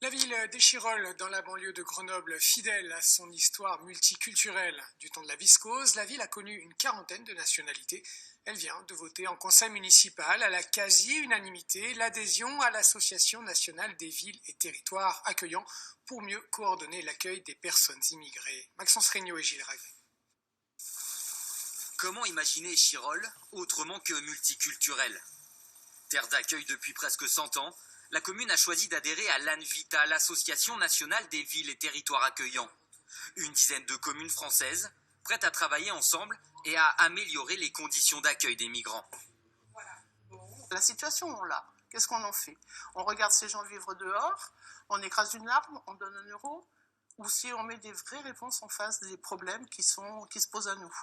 La ville d'Échirolles, dans la banlieue de Grenoble, fidèle à son histoire multiculturelle. Du temps de la viscose, la ville a connu une quarantaine de nationalités. Elle vient de voter en conseil municipal à la quasi-unanimité l'adhésion à l'Association nationale des villes et territoires accueillants pour mieux coordonner l'accueil des personnes immigrées. Maxence Regnault et Gilles Ravet. Comment imaginer Échirolles autrement que multiculturel? Terre d'accueil depuis presque 100 ans, la commune a choisi d'adhérer à l'ANVITA, l'Association nationale des villes et territoires accueillants. Une dizaine de communes françaises prêtes à travailler ensemble et à améliorer les conditions d'accueil des migrants. La situation, on l'a. Qu'est-ce qu'on en fait? On regarde ces gens vivre dehors, on écrase une larme, on donne 1 euro, ou si on met des vraies réponses en face des problèmes qui se posent à nous.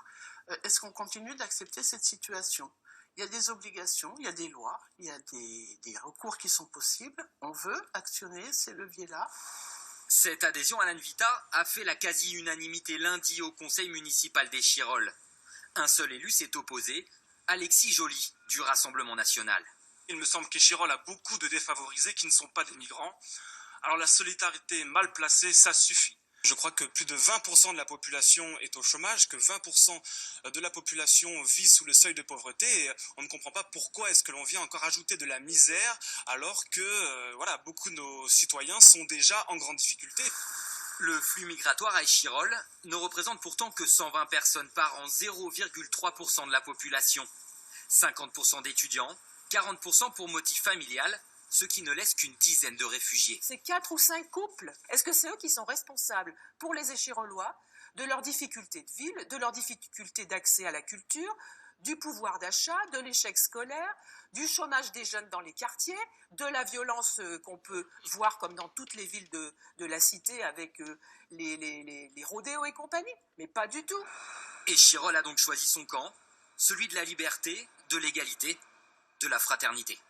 Est-ce qu'on continue d'accepter cette situation? Il y a des obligations, il y a des lois, il y a des recours qui sont possibles. On veut actionner ces leviers-là. Cette adhésion à l'ANVITA a fait la quasi-unanimité lundi au conseil municipal d'Échirolles. Un seul élu s'est opposé, Alexis Joly, du Rassemblement national. Il me semble qu'Échirolles a beaucoup de défavorisés qui ne sont pas des migrants. Alors la solidarité mal placée, ça suffit. Je crois que plus de 20% de la population est au chômage, que 20% de la population vit sous le seuil de pauvreté. Et on ne comprend pas pourquoi est-ce que l'on vient encore ajouter de la misère alors que beaucoup de nos citoyens sont déjà en grande difficulté. Le flux migratoire à Échirolles ne représente pourtant que 120 personnes par an, 0,3% de la population. 50% d'étudiants, 40% pour motif familial, ce qui ne laisse qu'une dizaine de réfugiés. C'est 4 ou 5 couples. Est-ce que c'est eux qui sont responsables pour les Échirollois de leurs difficultés de ville, de leurs difficultés d'accès à la culture, du pouvoir d'achat, de l'échec scolaire, du chômage des jeunes dans les quartiers, de la violence qu'on peut voir comme dans toutes les villes de la cité avec les rodéos et compagnie? Mais pas du tout. Échirolles a donc choisi son camp, celui de la liberté, de l'égalité, de la fraternité.